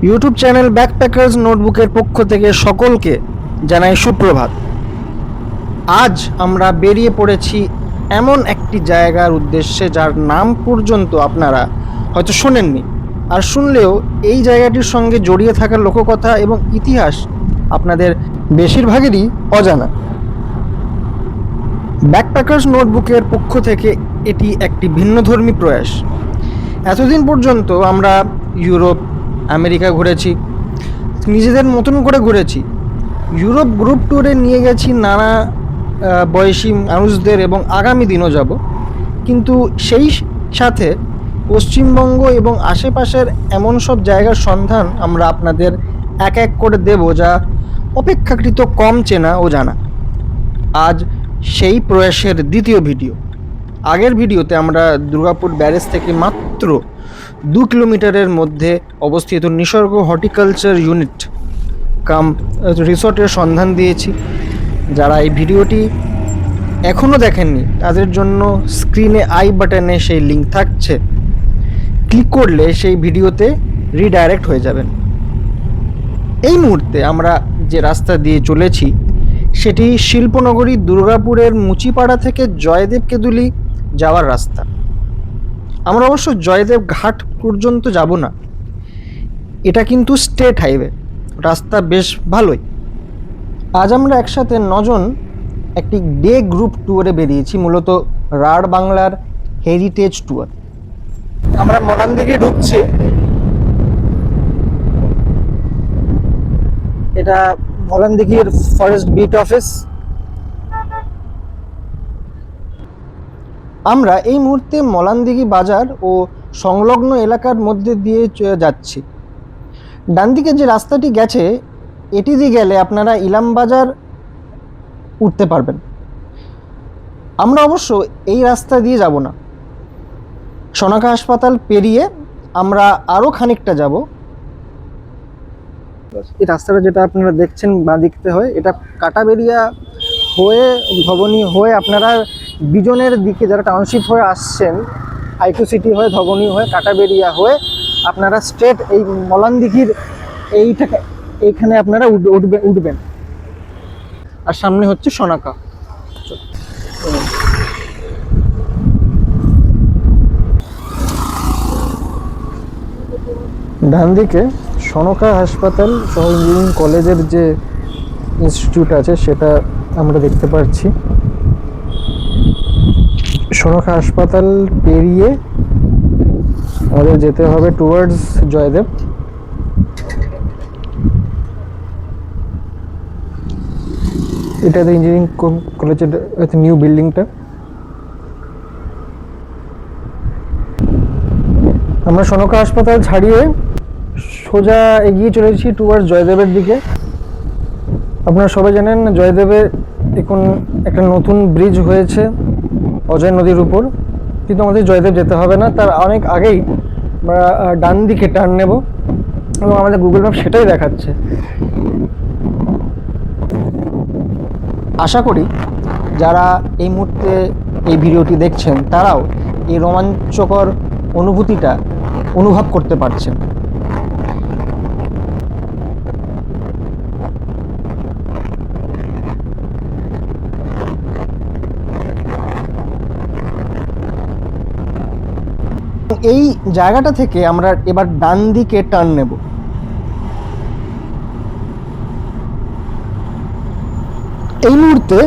YouTube channel backpackers নোটবুকের পক্ষ থেকে সকলকে জানাই সুপ্রভাত। আজ আমরা বেরিয়ে পড়েছি এমন একটি জায়গার উদ্দেশ্যে যার নাম পর্যন্ত আপনারা হয়তো শোনেননি, আর শুনলেও এই জায়গাটির সঙ্গে জড়িয়ে থাকা লোককথা এবং ইতিহাস আপনাদের বেশিরভাগেরই অজানা। ব্যাকপ্যাকার্স নোটবুকের পক্ষ থেকে এটি একটি ভিন্নধর্মী প্রয়াস। এতদিন পর্যন্ত আমরা ইউরোপ, আমেরিকা ঘুরেছি, নিজেদের মতন করে ঘুরেছি। ইউরোপ গ্রুপ ট্যুরে নিয়ে গেছি নানা বয়সী মানুষদের এবং আগামী দিনও যাব, কিন্তু সেই সাথে পশ্চিমবঙ্গ এবং আশেপাশের এমন সব জায়গার সন্ধান আমরা আপনাদের এক এক করে দেব যা অপেক্ষাকৃত কম চেনা ও জানা। আজ সেই প্রয়াসের দ্বিতীয় ভিডিও। আগের ভিডিওতে আমরা দুর্গাপুর ব্যারেজ থেকে মাত্র 2 কিলোমিটারের মধ্যে অবস্থিত নিসর্গ হর্টিকালচার ইউনিট কাম রিসর্টের সন্ধান দিয়েছি। যারা এই ভিডিওটি এখনও দেখেননি তাদের জন্য স্ক্রিনে আই বাটনে সেই লিঙ্ক থাকছে, ক্লিক করলে সেই ভিডিওতে রিডাইরেক্ট হয়ে যাবেন। এই মুহূর্তে আমরা যে রাস্তা দিয়ে চলেছি সেটি শিল্পনগরী দুর্গাপুরের মুচিপাড়া থেকে জয়দেব কেঁদুলি যাওয়ার রাস্তা। আমরা অবশ্য জয়দেব ঘাট পর্যন্ত যাব না, এটা কিন্তু স্টেট হাইওয়ে, রাস্তা বেশ ভালোই। আজ আমরা একসাথে 9 জন একটি ডে গ্রুপ ট্যুরে বেরিয়েছি, মূলত রাঢ় বাংলার হেরিটেজ ট্যুর। আমরা মলান দিকে ঢুকছি। এটা মলানদিঘির ফরেস্ট বিট অফিস। আমরা এই মুহূর্তে মলানদিঘি বাজার ও সংলগ্ন এলাকার মধ্যে দিয়ে যাচ্ছি। ডান দিকে যে রাস্তাটি গেছে এটি দিয়ে গেলে আপনারা ইলামবাজার উঠতে পারবেন। আমরা অবশ্য এই রাস্তা দিয়ে যাব না, সোনাকা হাসপাতাল পেরিয়ে আমরা আরও খানিকটা যাব। এই রাস্তাটা যেটা আপনারা দেখছেন বাঁ দিকতে হয়, এটা কাটাবেরিয়া হয়ে ধবনী হয়ে আপনারা বিজনের দিকে যারা টাউনশিপ হয়ে আসছেন, আইকিউ সিটি হয়ে ধবনী হয়ে কাটাবেরিয়া হয়ে আপনারা স্ট্রেট এই মলানদিঘির এইখানে আপনারা উঠবেন। আর সামনে হচ্ছে সোনাকা। ডান দিকে সোনাকা হাসপাতাল সহ ইঞ্জিনিয়ারিং কলেজের যে ইনস্টিটিউট আছে সেটা আমরা দেখতে পাচ্ছি। সোনাকা হাসপাতাল পেরিয়ে আমাদের যেতে হবে টুয়ার্ডস জয়দেব। এটা ইঞ্জিনিয়ারিং কলেজের নিউ বিল্ডিংটা। আমরা সোনাকা হাসপাতাল ছাড়িয়ে সোজা এগিয়ে চলেছি টুয়ার্ডস জয়দেবের দিকে। আপনারা সবাই জানেন জয়দেবে এখন একটা নতুন ব্রিজ হয়েছে অজয় নদীর উপর, কিন্তু আমাদের জয়দেব যেতে হবে না, তার অনেক আগেই আমরা ডান দিকে টার্ন নেব এবং আমাদের গুগল ম্যাপ সেটাই দেখাচ্ছে। আশা করি যারা এই মুহূর্তে এই ভিডিওটি দেখছেন তারাও এই রোমাঞ্চকর অনুভূতিটা অনুভব করতে পারছেন। এই জায়গাটা থেকে আমরা এবার ডান দিকে টার্ন নেব। এই মুহূর্তে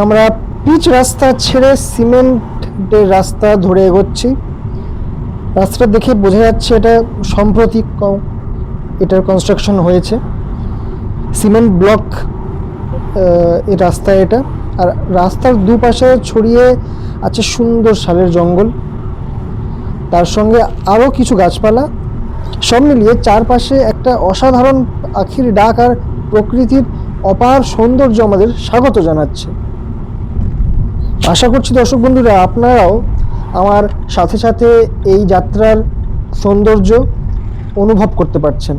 আমরা পিচ রাস্তা ছেড়ে সিমেন্টের রাস্তা ধরে এগোচ্ছি। রাস্তাটা দেখে বোঝা যাচ্ছে এটা সম্প্রতি এটার কনস্ট্রাকশন হয়েছে। সিমেন্ট ব্লক এই রাস্তা এটা, আর রাস্তার দুপাশে ছড়িয়ে আছে সুন্দর শালের জঙ্গল, তার সঙ্গে আরও কিছু গাছপালা। সব মিলিয়ে চারপাশে একটা অসাধারণ পাখির ডাক আর প্রকৃতির অপার সৌন্দর্য আমাদের স্বাগত জানাচ্ছে। আশা করছি দর্শক বন্ধুরা আপনারাও আমার সাথে সাথে এই যাত্রার সৌন্দর্য অনুভব করতে পারছেন।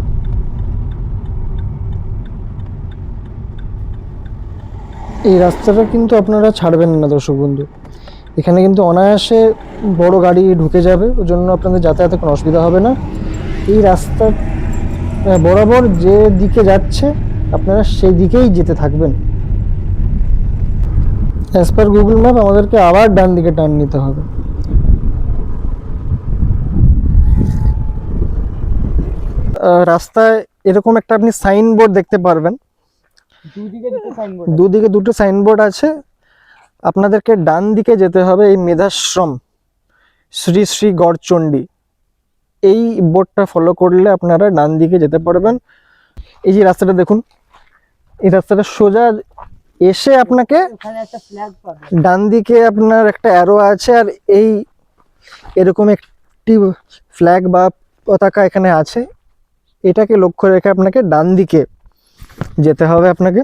এই রাস্তাটা কিন্তু আপনারা ছাড়বেন না দর্শক বন্ধু, এখানে কিন্তু অনায়াসে বড় গাড়ি ঢুকে যাবে, ওই জন্য আপনাদের যাতায়াতে কোনো অসুবিধা হবে না। এই রাস্তা বরাবর যে দিকে যাচ্ছে আপনারা সেই দিকেই যেতে থাকবেন। অ্যাজ পার গুগল ম্যাপ আমাদেরকে আবার ডান দিকে টার্ন নিতে হবে। রাস্তায় এরকম একটা আপনি সাইনবোর্ড দেখতে পারবেন, দুদিকে দুটো সাইনবোর্ড আছে। আপনাদেরকে ডান দিকে যেতে হবে, এই মেধাশ্রম শ্রী শ্রী গড়চণ্ডী এই বোর্ডটা ফলো করলে আপনারা ডান দিকে যেতে পারবেন। এই যে রাস্তাটা দেখুন, এই রাস্তাটা সোজা এসে আপনাকে ডান দিকে আপনার একটা অ্যারো আছে, আর এই এরকম একটি ফ্ল্যাগ বা পতাকা এখানে আছে, এটাকে লক্ষ্য রেখে আপনাকে ডান দিকে যেতে হবে। আপনাকে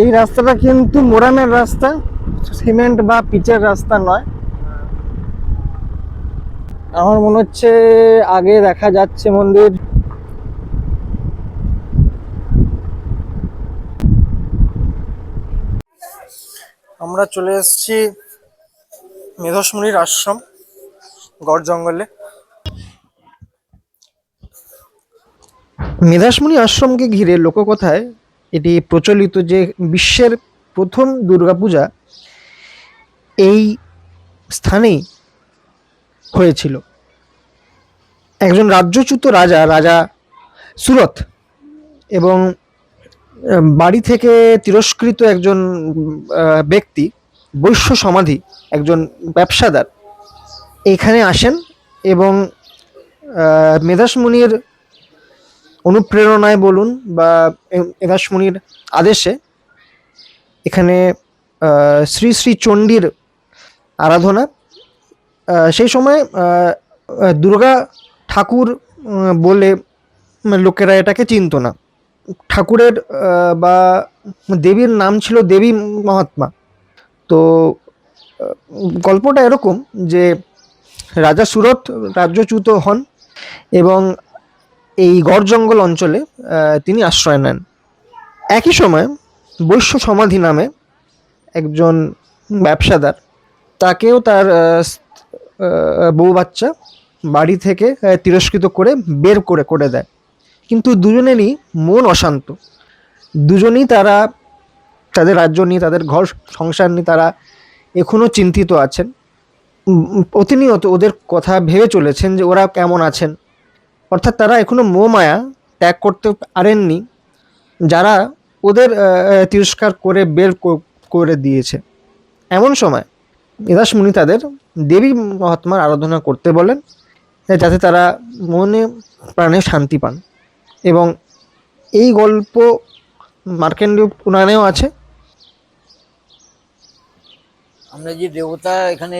এই রাস্তাটা কিন্তু মোরামের রাস্তা, সিমেন্ট বা পিচের রাস্তা নয়। আমার মনে হচ্ছে আগে দেখা যাচ্ছে মন্দির। আমরা চলে এসেছি মেধসমুনির আশ্রম গড় জঙ্গলে। মেধাসমুনি আশ্রমকে ঘিরে লোককথায় এটি প্রচলিত যে বিশ্বের প্রথম দুর্গাপূজা এই স্থানেই হয়েছিল। একজন রাজ্যচ্যুত রাজা, রাজা সুরথ, এবং বাড়ি থেকে তিরস্কৃত একজন ব্যক্তি, বৈশ্য সমাধি, একজন ব্যবসাদার এখানে আসেন এবং মেধাসমুনির অনুপ্রেরণায় বলুন বা মেধাসমুনির আদেশে এখানে শ্রী শ্রী চণ্ডীর আরাধনা। সেই সময় দুর্গা ঠাকুর বলে লোকেরা এটাকে চিনত না। ঠাকুরের বা দেবীর নাম ছিল দেবী মহাত্মা। তো গল্পটা এরকম যে রাজা সুরথ রাজ্যচ্যুত হন এবং এই গড় জঙ্গল অঞ্চলে তিনি আশ্রয় নেন। একই সময় বৈশ্য সমাধি নামে একজন ব্যবসাদার, তাকেও তার বউ বাচ্চা বাড়ি থেকে তিরস্কৃত করে বের করে দেয়। কিন্তু দুজনেরই মন অশান্ত, দুজনেই তারা তাদের রাজ্য নিয়ে, তাদের ঘর সংসার নিয়ে তারা এখনও চিন্তিত আছেন। প্রতিনিয়ত ওদের কথা ভেবে চলেছেন যে ওরা কেমন আছেন, অর্থাৎ তারা এখনো মোহমায়া ত্যাগ করতে পারেননি, যারা ওদের তিরস্কার করে বের করে দিয়েছে। এমন সময় মেধাসমুনি তাদের দেবী মহাত্মার আরাধনা করতে বলেন, যাতে তারা মনে প্রাণে শান্তি পান। এবং এই গল্প মার্কেন্ডীয় পুরাণেও আছে। আমরা যে দেবতা এখানে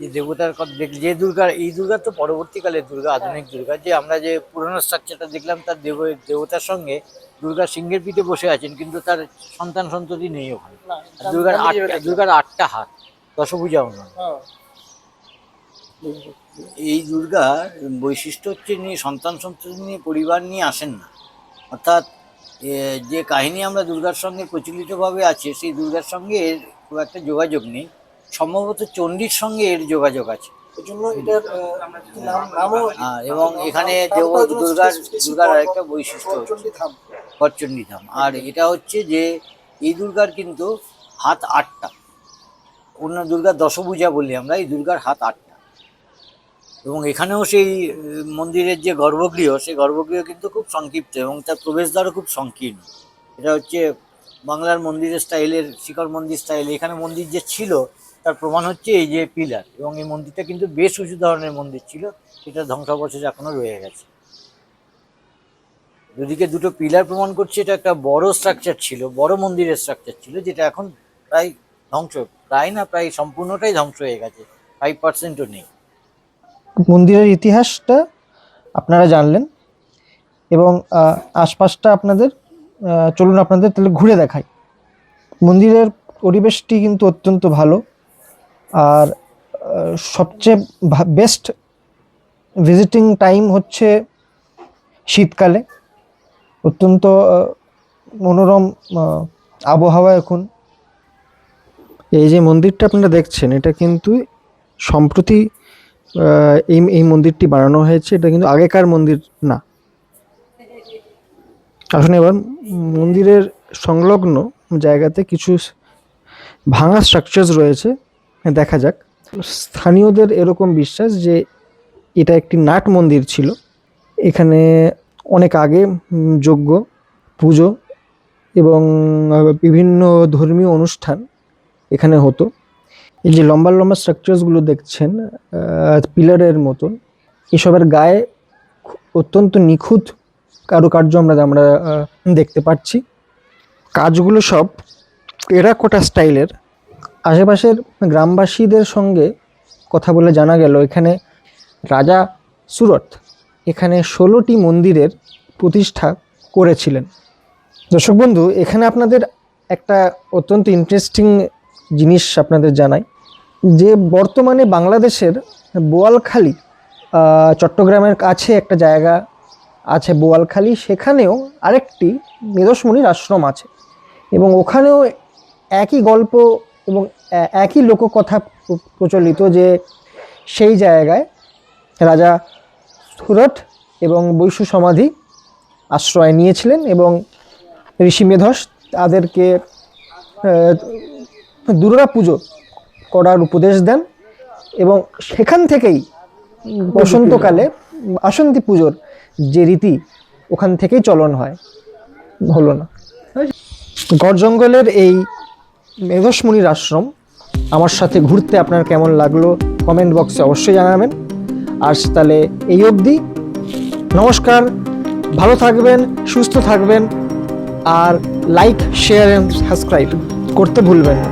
যে দেবতার কথা দেখি, যে দুর্গা, এই দুর্গা তো পরবর্তীকালের দুর্গা, আধুনিক দুর্গা। যে আমরা যে পুরনো স্ট্রাকচারটা দেখলাম, তার দেবতার সঙ্গে দুর্গা সিংহের পিঠে বসে আছেন, কিন্তু তার সন্তান সন্ততি নেই ওখানে। দুর্গার 8টা হাত, দশভুজাও নয়। এই দুর্গার বৈশিষ্ট্য হচ্ছে নিয়ে সন্তান সন্ততি নিয়ে, পরিবার নিয়ে আসেন না। অর্থাৎ যে কাহিনী আমরা দুর্গার সঙ্গে প্রচলিতভাবে আছে, সেই দুর্গার সঙ্গে এর খুব একটা যোগাযোগ নেই। সম্ভবত চণ্ডীর সঙ্গে এর যোগাযোগ আছে। এবং এখানে দুর্গার আরেকটা বৈশিষ্ট্য হচ্ছে গড়চণ্ডী ধাম। আর এটা হচ্ছে যে এই দুর্গার কিন্তু হাত 8টা। অন্য দুর্গার দশভুজা বলি আমরা, এই দুর্গার হাত 8টা। এবং এখানেও সেই মন্দিরের যে গর্ভগৃহ, সেই গর্ভগৃহ কিন্তু খুব সংক্ষিপ্ত এবং তার প্রবেশদ্বারও খুব সংকীর্ণ। এটা হচ্ছে বাংলার মন্দিরের স্টাইলের, শিখর মন্দির স্টাইল। এখানে মন্দির যে ছিল তার প্রমাণ হচ্ছে এই যে পিলার, এবং এই মন্দিরটা কিন্তু বেশ উঁচু ধরনের মন্দির ছিল, সেটা ধ্বংসাবশেষ এখনো রয়ে গেছে। দুদিকে দুটো পিলার প্রমাণ করছে এটা একটা বড় স্ট্রাকচার ছিল, বড় মন্দিরের স্ট্রাকচার ছিল, যেটা এখন প্রায় ধ্বংস, প্রায় না প্রায় সম্পূর্ণটাই ধ্বংস হয়ে গেছে, 5%ও নেই। মন্দিরের ইতিহাসটা আপনারা জানলেন এবং আশপাশটা আপনাদের চলুন আপনাদের তাহলে ঘুরে দেখাই। মন্দিরের পরিবেশটি কিন্তু অত্যন্ত ভালো, আর সবচেয়ে বেস্ট ভিজিটিং টাইম হচ্ছে শীতকালে। অত্যন্ত মনোরম আবহাওয়া এখন। এই যে মন্দিরটা আপনারা দেখছেন, এটা কিন্তু সম্প্রতি এই মন্দিরটি বানানো হয়েছে, এটা কিন্তু আগেকার মন্দির না। আসলে এবার মন্দিরের সংলগ্ন জায়গাতে কিছু ভাঙা স্ট্রাকচারস রয়েছে, দেখা যাক। স্থানীয়দের এরকম বিশ্বাস যে এটা একটি নাট মন্দির ছিল, এখানে অনেক আগে যজ্ঞ, পুজো এবং বিভিন্ন ধর্মীয় অনুষ্ঠান এখানে হতো। এই যে লম্বা লম্বা স্ট্রাকচারসগুলো দেখছেন পিলারের মতন, এসবের গায়ে অত্যন্ত নিখুঁত কারুকার্য আমরা দেখতে পাচ্ছি। কাজগুলো সব টেরাকোটা স্টাইলের। আশেপাশের গ্রামবাসীদের সঙ্গে কথা বলে জানা গেল এখানে রাজা সুরত এখানে 16টি মন্দিরের প্রতিষ্ঠা করেছিলেন। দর্শক বন্ধু, এখানে আপনাদের একটা অত্যন্ত ইন্টারেস্টিং জিনিস আপনাদের জানাই, যে বর্তমানে বাংলাদেশের বোয়ালখালী, চট্টগ্রামের কাছে একটা জায়গা আছে বোয়ালখালী, সেখানেও আরেকটি মেধসমণির আশ্রম আছে এবং ওখানেও একই গল্প এবং একই লোককথা প্রচলিত যে সেই জায়গায় রাজা সুরত এবং বৈশ্য সমাধি আশ্রয় নিয়েছিলেন এবং ঋষি মেধস তাদেরকে দুর্গা পুজো করার উপদেশ দেন এবং সেখান থেকেই বসন্তকালে বাসন্তী পুজোর যে রীতি ওখান থেকেই চলন হয়। হলো না, গড় জঙ্গলের এই মেধসমণির আশ্রম আমার সাথে ঘুরতে আপনার কেমন লাগলো কমেন্ট বক্সে অবশ্যই জানাবেন। আর তাহলে এই অবধি, নমস্কার, ভালো থাকবেন, সুস্থ থাকবেন, আর লাইক, শেয়ার এন্ড সাবস্ক্রাইব করতে ভুলবেন না।